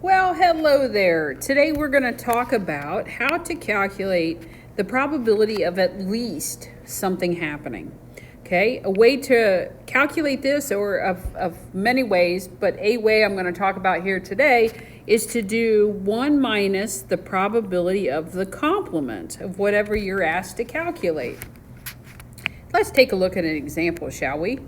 Well, hello there. Today we're going to talk about how to calculate the probability of at least something happening. Okay, a way to calculate this, or of many ways, but a way I'm going to talk about here today is to do 1 minus the probability of the complement of whatever you're asked to calculate. Let's take a look at an example, shall we?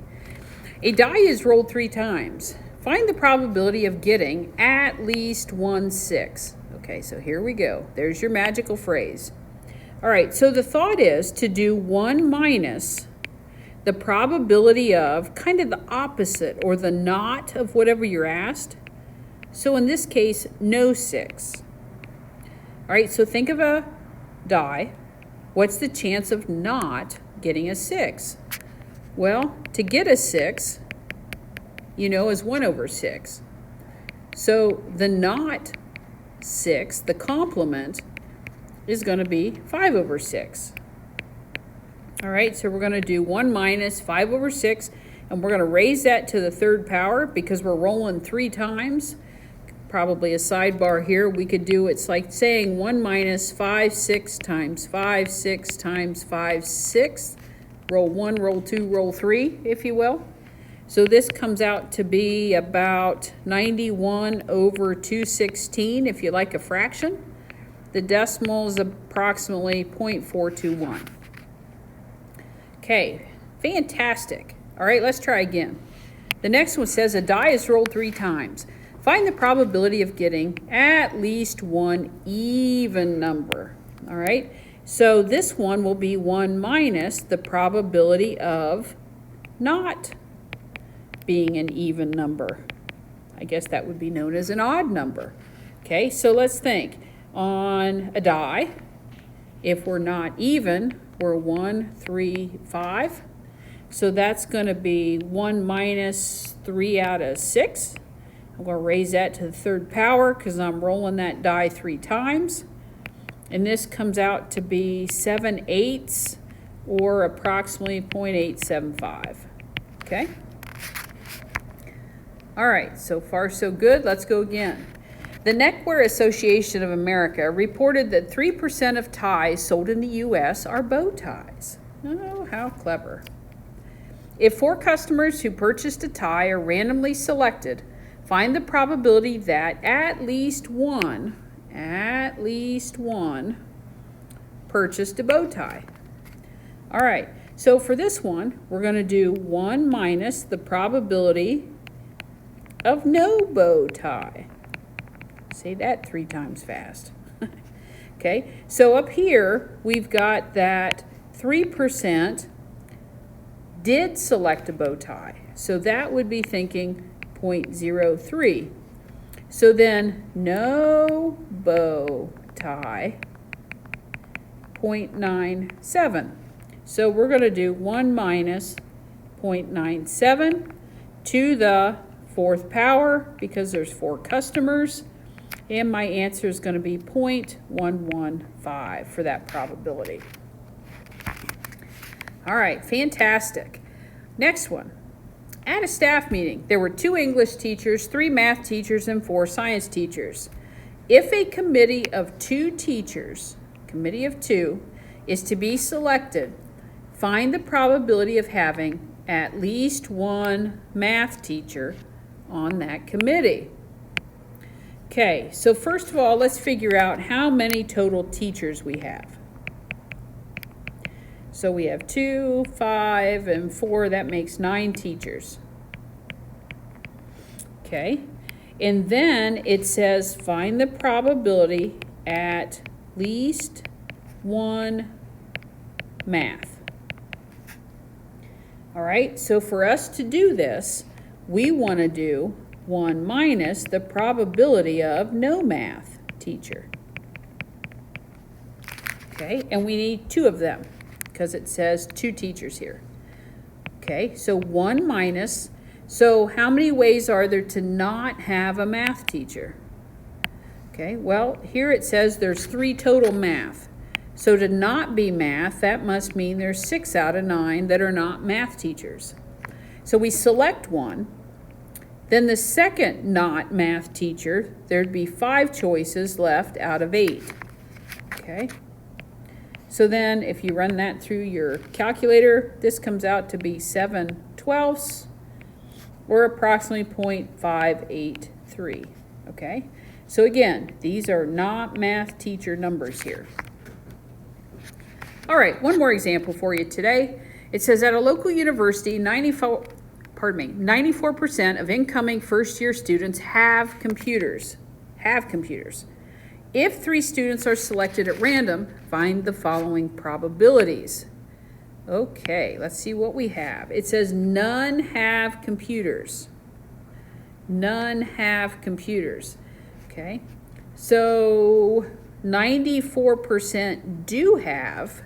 A die is rolled 3 times. Find the probability of getting at least 1/6. Okay, so here we go. There's your magical phrase. All right, so the thought is to do 1 minus the probability of kind of the opposite or the not of whatever you're asked. So in this case, no 6. All right, so think of a die. What's the chance of not getting a 6? Well, to get a 6, is 1/6. So the not 6, the complement, is going to be 5/6. All right, so we're going to do 1 minus 5/6, and we're going to raise that to the 3rd power because we're rolling 3 times. Probably a sidebar here, we could do, it's like saying 1 minus 5 6 times 5 6 times 5 6. Roll 1, roll 2, roll 3, if you will. So this comes out to be about 91/216 if you like a fraction. The decimal is approximately 0.421. Okay, fantastic. All right, let's try again. The next one says a die is rolled 3 times. Find the probability of getting at least 1 even number. All right, so this one will be 1 minus the probability of not being an even number. I guess that would be known as an odd number. Okay, so let's think. On a die, if we're not even, we're 1, 3, 5. So that's going to be 1 minus 3/6. I'm going to raise that to the 3rd power because I'm rolling that die 3 times. And this comes out to be 7/8 or approximately 0.875. Okay? All right, so far so good. Let's go again. The Neckwear Association of America reported that 3% of ties sold in the U.S. are bow ties. Oh, how clever. If 4 customers who purchased a tie are randomly selected, find the probability that at least one purchased a bow tie. All right, so for this one, we're going to do 1 minus the probability of no bow tie. Say that 3 times fast. Okay, so up here we've got that 3% did select a bow tie. So that would be thinking 0.03. So then no bow tie, 0.97. So we're going to do 1 minus 0.97 to the 4th power because there's 4 customers, and my answer is going to be 0.115 for that probability. All right, fantastic. Next one. At a staff meeting, there were 2 English teachers, 3 math teachers, and 4 science teachers. If a committee of 2 teachers, committee of 2, is to be selected, find the probability of having at least 1 math teacher on that committee. Okay, so first of all, let's figure out how many total teachers we have. So we have 2, 5, and 4. That makes 9 teachers. Okay, and then it says find the probability at least 1 math. All right, so for us to do this, we want to do 1 minus the probability of no math teacher. Okay, and we need 2 of them because it says 2 teachers here. Okay, so 1 minus, so how many ways are there to not have a math teacher? Okay, well, here it says there's 3 total math. So to not be math, that must mean there's 6 out of 9 that are not math teachers. So we select one, Then the second not math teacher, there'd be 5 choices left out of 8. Okay? So then if you run that through your calculator, this comes out to be 7/12, or approximately 0.583. Okay? So again, these are not math teacher numbers here. All right, one more example for you today. It says at a local university, 94% of incoming first-year students have computers. If 3 students are selected at random, find the following probabilities. Okay, let's see what we have. It says none have computers. None have computers. Okay, so 94% do have.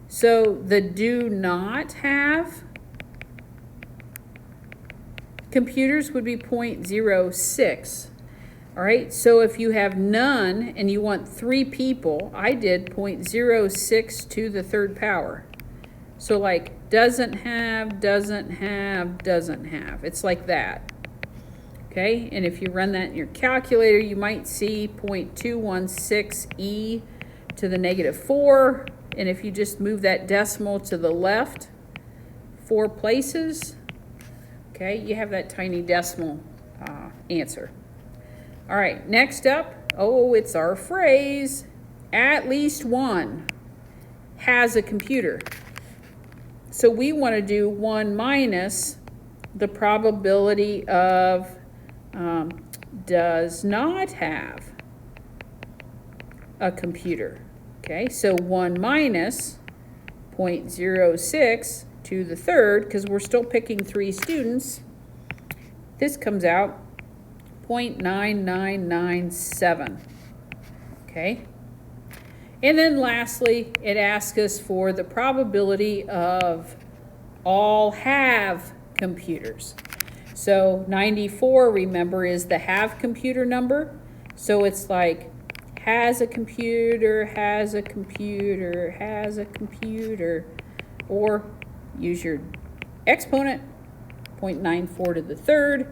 So the do not have computers would be 0.06. All right, so if you have none and you want 3 people, I did 0.06 to the 3rd power. So like doesn't have, doesn't have, doesn't have. It's like that. Okay, and if you run that in your calculator, you might see 0.216 to the -4. And if you just move that decimal to the left 4 places, okay, you have that tiny decimal answer. All right, next up, it's our phrase, at least one has a computer. So we want to do 1 minus the probability of does not have a computer. Okay, so 1 minus 0.06 to the 3rd, because we're still picking 3 students, this comes out 0.9997. Okay, and then lastly, it asks us for the probability of all have computers. So 94, remember, is the have computer number. So it's like has a computer, has a computer, has a computer, or use your exponent, 0.94 to the 3rd,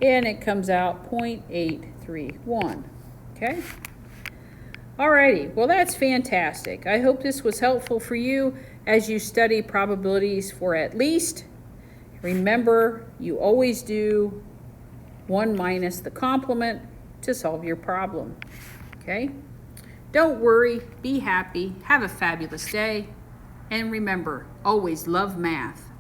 and it comes out 0.831. Okay? Alrighty, well that's fantastic. I hope this was helpful for you as you study probabilities for at least. Remember, you always do 1 minus the complement to solve your problem. Okay? Don't worry, be happy, have a fabulous day, and remember, always love math.